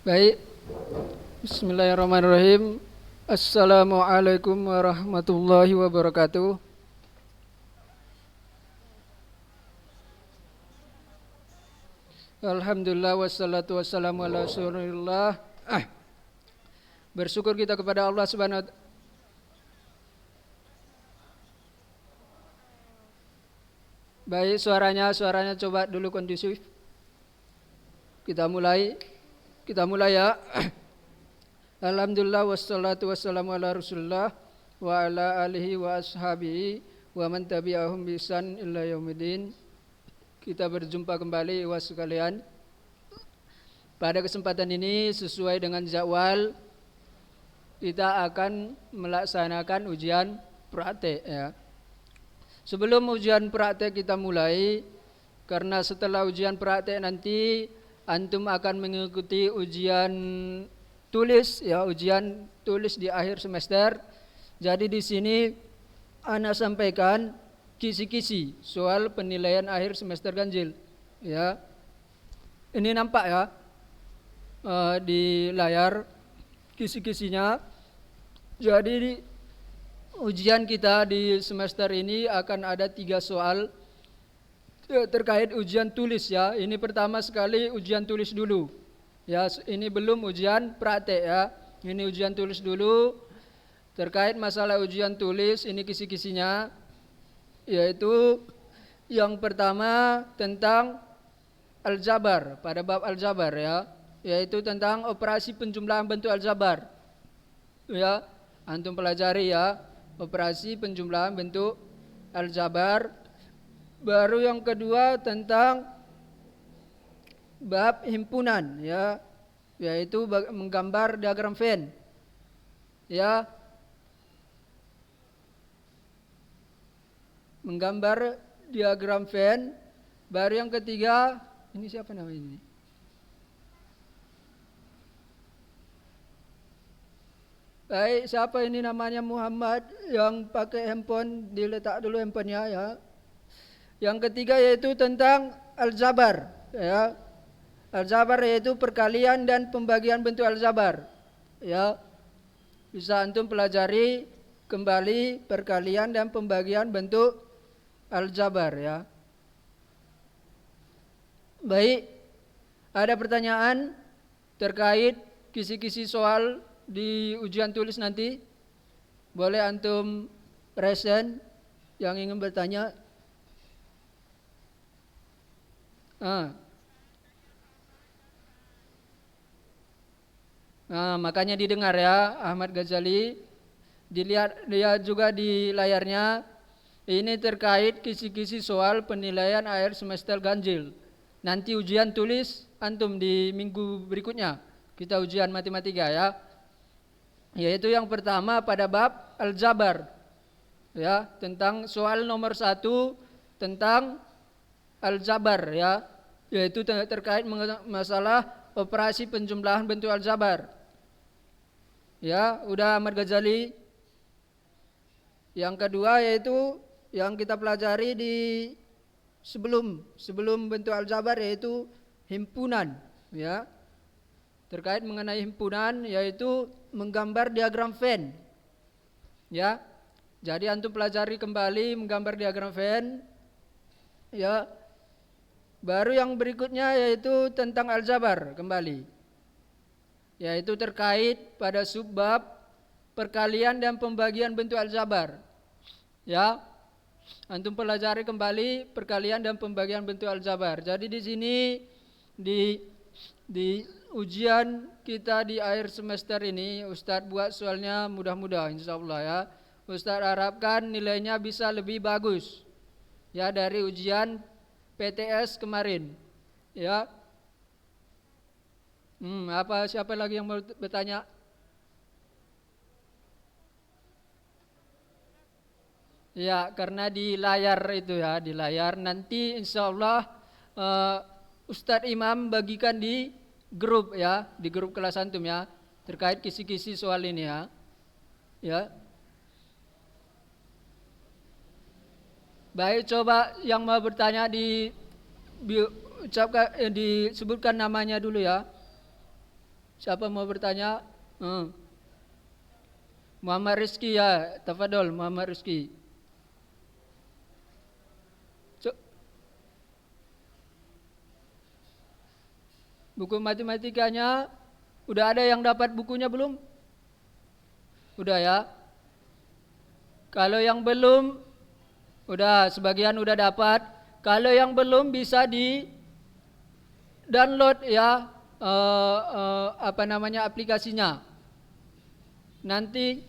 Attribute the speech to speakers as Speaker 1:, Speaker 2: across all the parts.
Speaker 1: Baik, bismillahirrahmanirrahim. Assalamualaikum warahmatullahi wabarakatuh. Alhamdulillah wassalatu wassalamu ala rasulillah. Bersyukur kita kepada Allah Subhanahu wa ta'ala. Baik, suaranya coba dulu kondusif. Kita mulai ya. Alhamdulillah wassalatu wassalamu ala rasulillah wa ala alihi wa ashabihi wa man tabi'ahum bi ihsan ila yaumidin. Kita berjumpa kembali ikhwas sekalian. Pada kesempatan ini sesuai dengan jadwal kita akan melaksanakan ujian praktek ya. Sebelum ujian praktek kita mulai, karena setelah ujian praktek nanti antum akan mengikuti ujian tulis ya, ujian tulis di akhir semester. Jadi di sini ana sampaikan kisi-kisi soal penilaian akhir semester ganjil ya. Ini nampak ya di layar kisi-kisinya. Jadi ujian kita di semester ini akan ada 3 soal terkait ujian tulis ya. Ini pertama sekali ujian tulis dulu ya, ini belum ujian praktek ya. Ini ujian tulis dulu. Terkait masalah ujian tulis, ini kisi-kisinya, yaitu yang pertama tentang aljabar, pada bab aljabar ya, yaitu tentang operasi penjumlahan bentuk aljabar ya. Antum pelajari ya, operasi penjumlahan bentuk aljabar. Baru yang kedua tentang bab himpunan ya, yaitu menggambar diagram Venn ya, menggambar diagram Venn. Baru yang ketiga, ini siapa namanya ini? Baik, siapa ini namanya Muhammad yang pakai handphone, diletak dulu handphonenya ya. Yang ketiga yaitu tentang aljabar ya. Aljabar yaitu perkalian dan pembagian bentuk aljabar ya. Bisa antum pelajari kembali perkalian dan pembagian bentuk aljabar ya. Baik, ada pertanyaan terkait kisi-kisi soal di ujian tulis nanti? Boleh antum present yang ingin bertanya. Makanya didengar ya Ahmad Ghazali. Dilihat juga di layarnya. Ini terkait kisi-kisi soal penilaian akhir semester ganjil. Nanti ujian tulis antum di minggu berikutnya. Kita ujian matematika ya. Yaitu yang pertama pada bab aljabar ya, tentang soal nomor 1 tentang aljabar ya, yaitu terkait masalah operasi penjumlahan bentuk aljabar ya. Udah Ahmad Ghazali. Yang kedua yaitu yang kita pelajari di sebelum bentuk aljabar, yaitu himpunan ya. Terkait mengenai himpunan yaitu menggambar diagram Venn ya. Jadi antum pelajari kembali menggambar diagram Venn ya. Baru yang berikutnya yaitu tentang aljabar kembali, yaitu terkait pada subbab perkalian dan pembagian bentuk aljabar ya. Antum pelajari kembali perkalian dan pembagian bentuk aljabar. Jadi di sini di ujian kita di akhir semester ini, Ustadz buat soalnya mudah-mudah insyaallah ya. Ustadz harapkan nilainya bisa lebih bagus ya dari ujian PTS kemarin ya. Siapa lagi yang mau bertanya? Ya, karena di layar itu ya, di layar nanti insyaallah Ustadz Imam bagikan di grup ya, di grup kelas antum ya, terkait kisi-kisi soal ini ya. Ya. Baik, coba yang mau bertanya disebutkan namanya dulu ya. Siapa mau bertanya? Muhammad Rizki ya, tafadhol Muhammad Rizki. Buku matematikanya udah ada yang dapat bukunya belum? Udah ya. Kalau yang belum, udah sebagian udah dapat. Kalau yang belum bisa di download ya aplikasinya. Nanti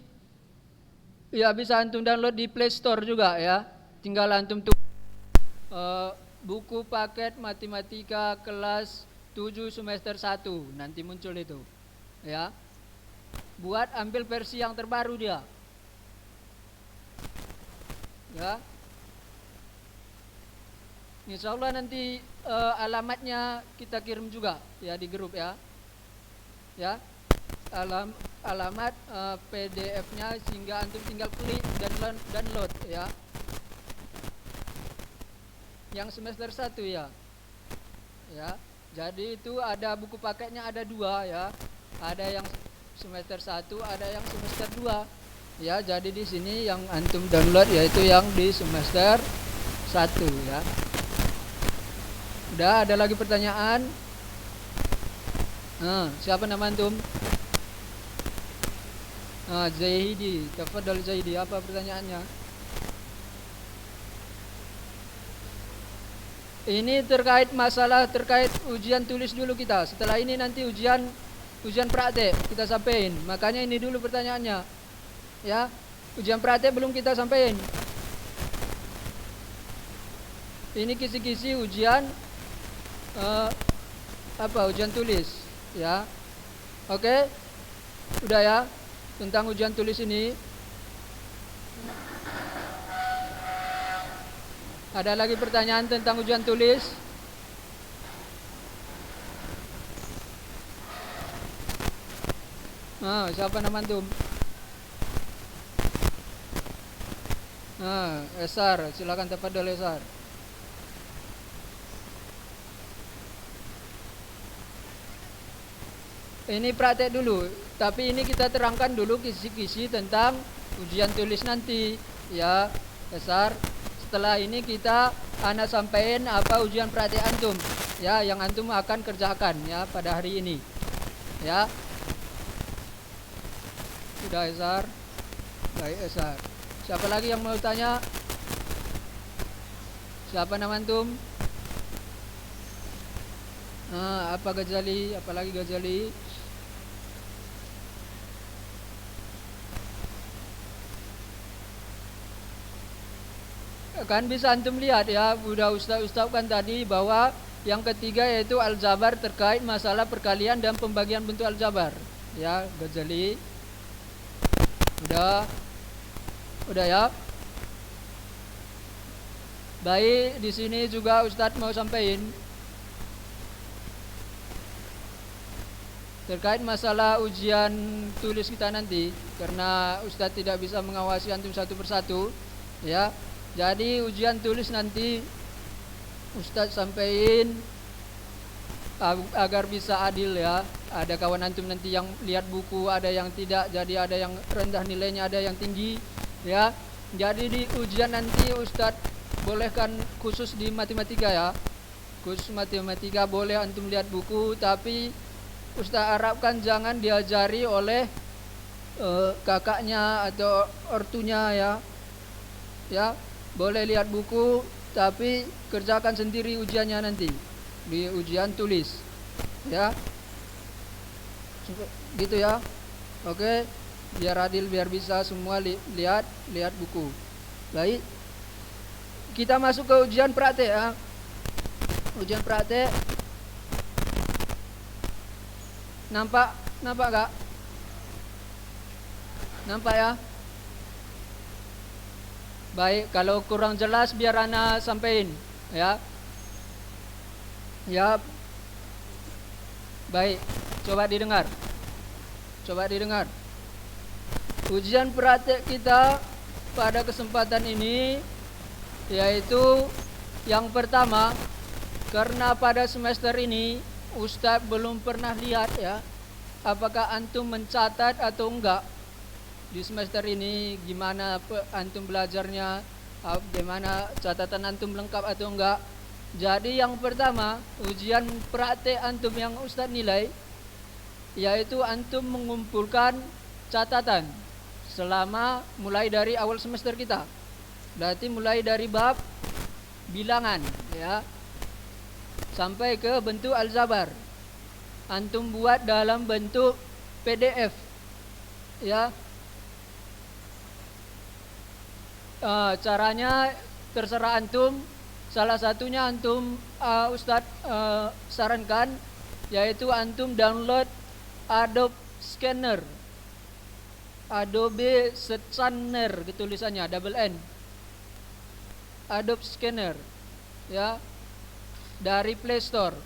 Speaker 1: ya bisa antum download di Play Store juga ya. Tinggal antum buku paket matematika kelas 7 semester 1 nanti muncul itu ya. Buat ambil versi yang terbaru dia ya. Insya Allah nanti alamatnya kita kirim juga ya di grup ya. Ya, alamat PDF-nya sehingga antum tinggal klik dan download ya. Yang semester 1 ya. Ya. Jadi itu ada buku paketnya ada 2 ya. Ada yang semester 1, ada yang semester 2. Ya, jadi di sini yang antum download yaitu yang di semester 1 ya. Udah, ada lagi pertanyaan? Siapa nama antum? Zahidi, tafadhol Zahidi, apa pertanyaannya? Ini terkait ujian tulis dulu kita. Setelah ini nanti ujian praktek kita sampaikan. Makanya ini dulu pertanyaannya. Ya, ujian praktek belum kita sampaikan. Ini kisi-kisi ujian ujian tulis, ya. Oke. Udah ya tentang ujian tulis ini. Ada lagi pertanyaan tentang ujian tulis? Siapa nama antum? Esar, silakan tafadhol Esar. Ini praktek dulu, tapi ini kita terangkan dulu kisi-kisi tentang ujian tulis nanti, ya, Esar. Setelah ini anak sampaikan apa ujian praktek antum, ya, yang antum akan kerjakan ya pada hari ini, ya. Sudah Esar, baik Esar. Siapa lagi yang mau tanya? Siapa nama antum? Apa Ghazali? Apalagi Ghazali? Kan bisa antum lihat ya, udah ustaz kan tadi bahwa yang ketiga yaitu aljabar terkait masalah perkalian dan pembagian bentuk aljabar. Ya, Ghazali. Udah ya. Baik, di sini juga Ustadz mau sampaikan terkait masalah ujian tulis kita nanti, karena Ustadz tidak bisa mengawasi antum satu persatu, ya. Jadi ujian tulis nanti Ustadz sampaikan agar bisa adil ya. Ada kawan antum nanti yang lihat buku, ada yang tidak, jadi ada yang rendah nilainya, ada yang tinggi, ya. Jadi di ujian nanti Ustadz bolehkan khusus di matematika ya. Khusus matematika boleh antum lihat buku, tapi Ustadz harapkan jangan diajari oleh kakaknya atau ortunya ya. Ya, boleh lihat buku tapi kerjakan sendiri ujiannya nanti di ujian tulis. Ya. Gitu ya. Oke, biar adil, biar bisa semua lihat buku. Baik. Kita masuk ke ujian praktek ya. Ujian praktek. Nampak enggak? Nampak ya? Baik, kalau kurang jelas biar ana sampaikan ya. Ya. Baik, coba didengar. Ujian praktek kita pada kesempatan ini yaitu yang pertama, karena pada semester ini Ustadz belum pernah lihat ya apakah antum mencatat atau enggak di semester ini, gimana antum belajarnya, gimana catatan antum lengkap atau enggak. Jadi yang pertama, ujian praktek antum yang Ustaz nilai, yaitu antum mengumpulkan catatan selama mulai dari awal semester kita. Berarti mulai dari bab bilangan ya sampai ke bentuk aljabar. Antum buat dalam bentuk PDF ya. Caranya terserah antum. Salah satunya antum Ustadz sarankan, yaitu antum download Adobe Scanner, Adobe Scanner tulisannya double N, Adobe Scanner ya, dari Play Store.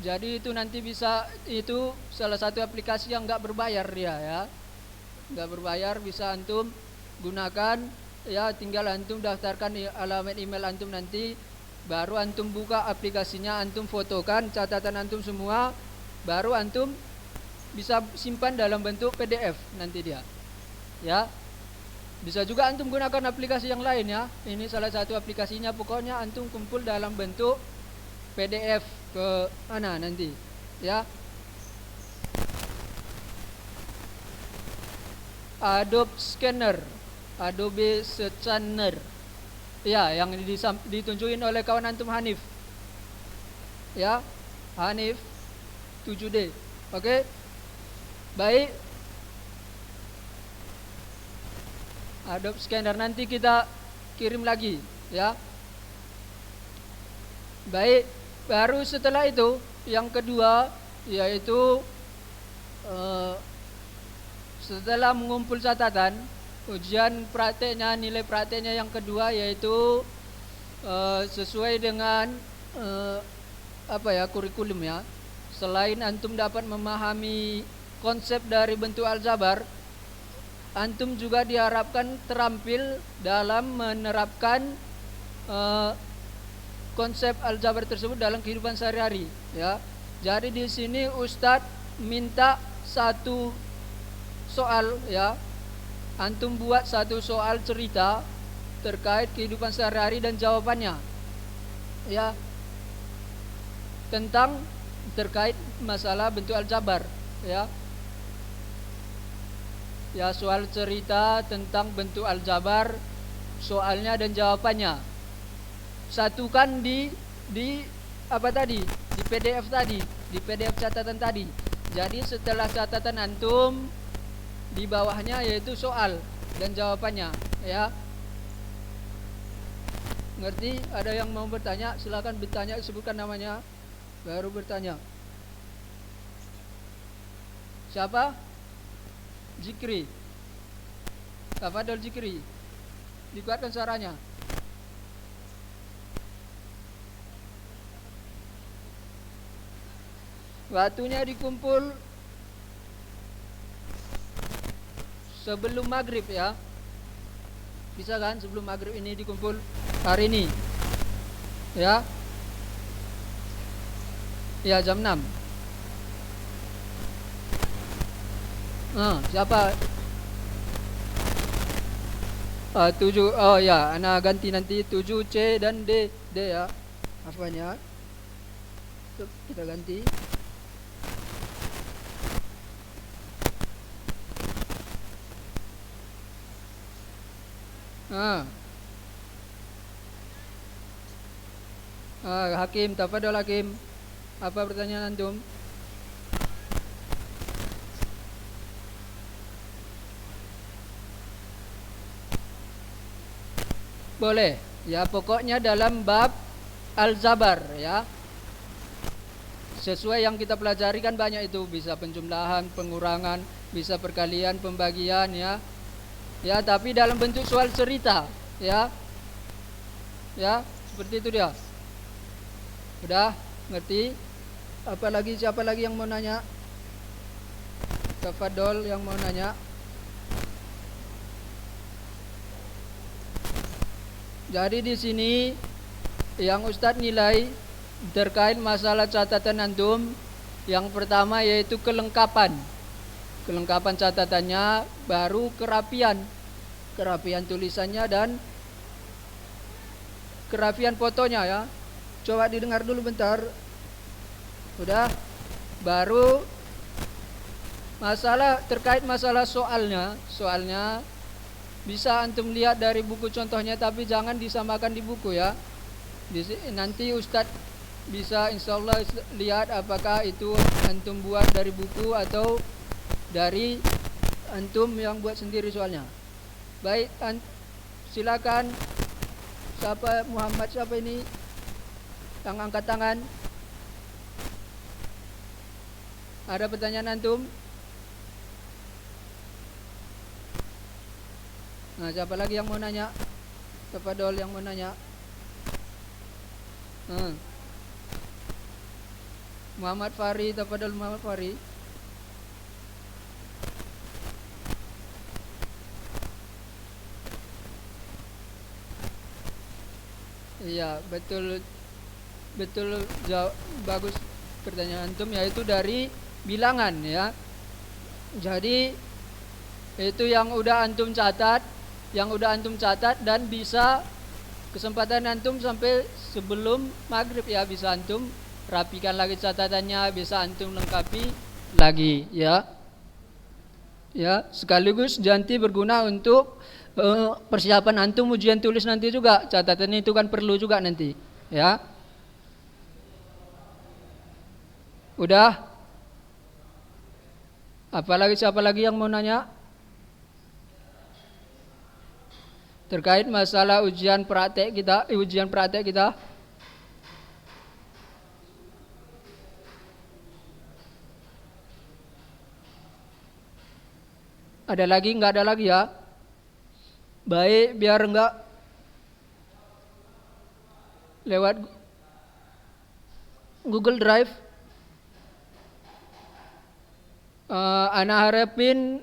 Speaker 1: Jadi itu nanti bisa, itu salah satu aplikasi yang nggak berbayar ya, nggak berbayar, bisa antum gunakan ya. Tinggal antum daftarkan alamat email antum, nanti baru antum buka aplikasinya, antum fotokan catatan antum semua, baru antum bisa simpan dalam bentuk PDF nanti dia ya. Bisa juga antum gunakan aplikasi yang lain ya. Ini salah satu aplikasinya, pokoknya antum kumpul dalam bentuk PDF ke mana nanti ya. Adobe Scanner, Adobe Scanner ya, yang ditunjukin oleh kawan antum Hanif ya, Hanif 7D. Oke, baik. Adobe Scanner nanti kita kirim lagi ya. Baik, baru setelah itu yang kedua, yaitu setelah mengumpul catatan, ujian prakteknya, nilai prakteknya yang kedua, yaitu sesuai dengan kurikulum ya. Selain antum dapat memahami konsep dari bentuk aljabar, antum juga diharapkan terampil dalam menerapkan konsep aljabar tersebut dalam kehidupan sehari-hari ya. Jadi di sini Ustadz minta satu soal ya, antum buat satu soal cerita terkait kehidupan sehari-hari dan jawabannya ya, tentang terkait masalah bentuk aljabar ya. Ya, soal cerita tentang bentuk aljabar, soalnya dan jawabannya. Satukan di apa tadi? Di PDF tadi, di PDF catatan tadi. Jadi setelah catatan antum, di bawahnya yaitu soal dan jawabannya ya. Ngerti? Ada yang mau bertanya? Silakan bertanya, sebutkan namanya baru bertanya. Siapa? Zikri. Tafadhol Zikri. Dikuatkan suaranya. Waktunya dikumpul sebelum maghrib ya. Bisa kan sebelum maghrib ini dikumpul hari ini ya. Ya, jam 6. Siapa? 7. Oh ya, ana ganti nanti 7C dan D ya. Apanya? Kita ganti. Hakim, tafadhol Hakim. Apa pertanyaan antum? Boleh. Ya, pokoknya dalam bab aljabar ya. Sesuai yang kita pelajari kan banyak itu, bisa penjumlahan, pengurangan, bisa perkalian, pembagian ya. Ya, tapi dalam bentuk soal cerita ya. Ya, seperti itu dia. Udah ngerti? Apalagi, siapa lagi yang mau nanya? Tafadhol yang mau nanya. Jadi di sini yang Ustadz nilai terkait masalah catatan antum, Yang pertama yaitu kelengkapan. Kelengkapan catatannya, baru kerapian tulisannya dan kerapian fotonya ya. Coba didengar dulu bentar. Udah, baru terkait masalah soalnya bisa antum lihat dari buku contohnya, tapi jangan disamakan di buku ya. Nanti Ustadz bisa insyaallah lihat apakah itu antum buat dari buku atau dari antum yang buat sendiri soalnya. Baik, silakan. Siapa ini yang angkat tangan? Ada pertanyaan antum? Nah, siapa lagi yang mau nanya? Tafadhol yang mau nanya. Muhammad Fari, tafadhol Muhammad Fari. Iya, betul bagus pertanyaan antum, yaitu dari bilangan ya. Jadi itu yang udah antum catat dan bisa kesempatan antum sampai sebelum maghrib ya, bisa antum rapikan lagi catatannya, bisa antum lengkapi lagi ya. Ya, sekaligus nanti berguna untuk persiapan antum ujian tulis nanti juga. Catatan itu kan perlu juga nanti ya. Udah? Siapa lagi yang mau nanya? Terkait masalah ujian praktek kita. Ada lagi? Enggak ada lagi ya? Baik, biar enggak lewat Google Drive. Ana harapin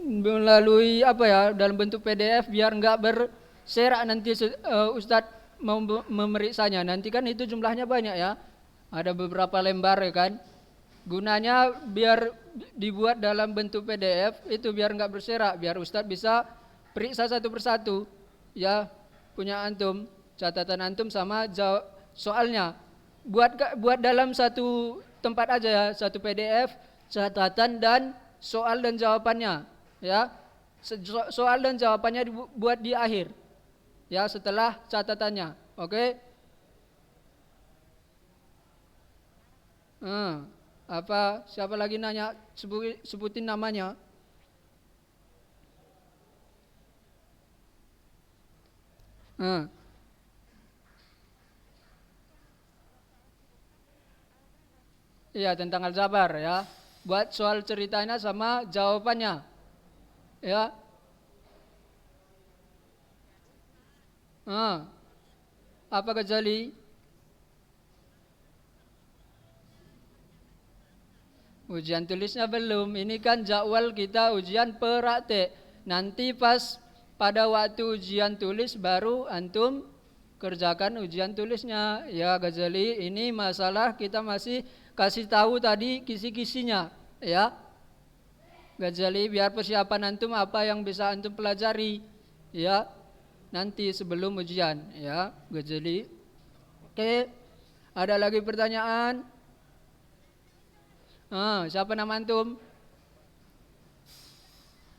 Speaker 1: melalui dalam bentuk PDF biar enggak berserak nanti Ustadz mau memeriksanya. Nanti kan itu jumlahnya banyak ya. Ada beberapa lembar ya kan. Gunanya biar dibuat dalam bentuk PDF itu biar enggak berserak, biar Ustadz bisa periksa satu persatu ya, punya antum, catatan antum sama soalnya. Buat dalam satu tempat aja ya, satu PDF, catatan dan soal dan jawabannya ya. Soal dan jawabannya dibuat di akhir ya, setelah catatannya. Oke? Siapa lagi nanya? Sebutin namanya. Iya, tentang Al-Jabar ya. Buat soal ceritanya sama jawabannya. Ya. Apa kecuali? Ujian tulisnya belum. Ini kan jadwal kita ujian praktek. Nanti pas pada waktu ujian tulis baru antum kerjakan ujian tulisnya. Ya Ghazali, ini masalah kita masih kasih tahu tadi kisi-kisinya ya. Ghazali, biar persiapan antum apa yang bisa antum pelajari ya nanti sebelum ujian ya Ghazali. Oke, ada lagi pertanyaan? Siapa nama antum?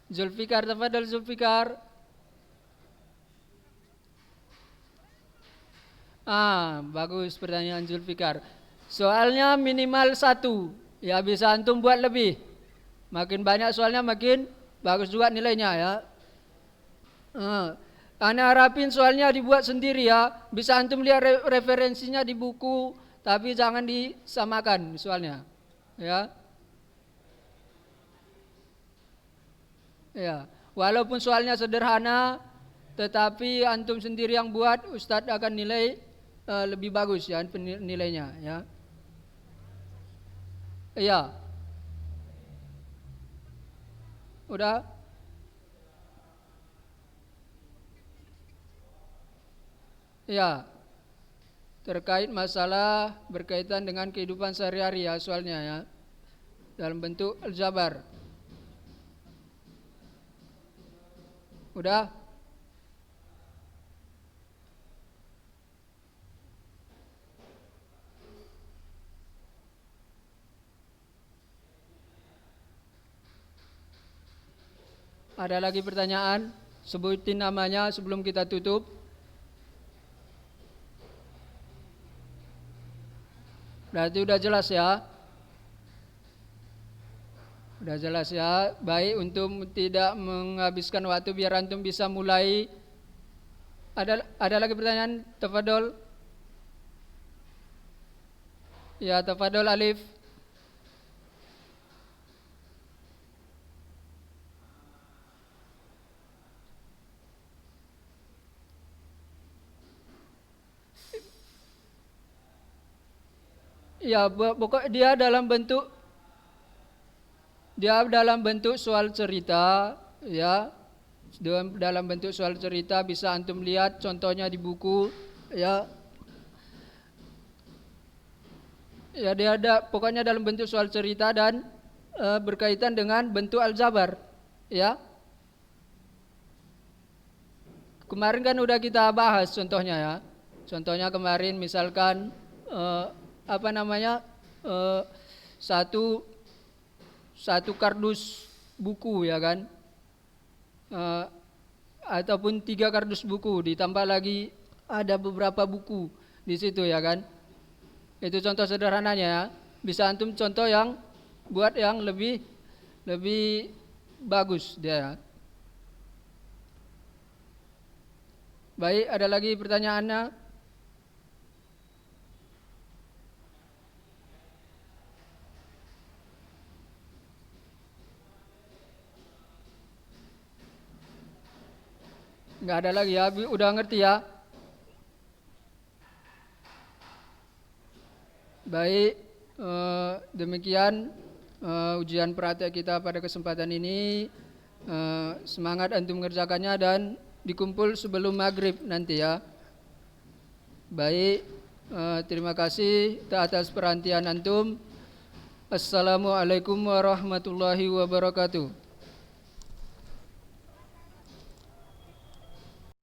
Speaker 1: Zulfikar, tafadhal Zulfikar. Bagus pertanyaan Zulfikar. Soalnya minimal 1. Ya bisa antum buat lebih. Makin banyak soalnya makin bagus juga nilainya ya. Ana harapin soalnya dibuat sendiri ya. Bisa antum lihat referensinya di buku, tapi jangan disamakan soalnya. Ya. Ya, walaupun soalnya sederhana, tetapi antum sendiri yang buat, Ustadz akan nilai lebih bagus ya nilainya ya. Iya. Udah? Ya. Terkait masalah berkaitan dengan kehidupan sehari-hari ya soalnya ya. dalam bentuk al-jabar. Udah? Ada lagi pertanyaan? Sebutin namanya sebelum kita tutup. Berarti udah jelas ya? Udah jelas ya? Baik, untuk tidak menghabiskan waktu biar antum bisa mulai. Ada lagi pertanyaan? Tafadhol. Ya, tafadhol Alif. Ya, pokok dia dalam bentuk soal cerita, ya. Dalam bentuk soal cerita bisa antum lihat contohnya di buku, ya. Ya, dia ada pokoknya dalam bentuk soal cerita dan berkaitan dengan bentuk aljabar, ya. Kemarin kan udah kita bahas contohnya ya. Contohnya kemarin misalkan satu kardus buku ya kan, ataupun 3 kardus buku ditambah lagi ada beberapa buku di situ ya kan. Itu contoh sederhananya ya. Bisa antum contoh yang buat yang lebih bagus dia. Baik, ada lagi pertanyaannya? Nggak ada lagi ya, udah ngerti ya? Baik, demikian ujian praktek kita pada kesempatan ini. Semangat antum mengerjakannya dan dikumpul sebelum maghrib nanti ya. Baik, terima kasih atas perhatian antum. Assalamualaikum warahmatullahi wabarakatuh.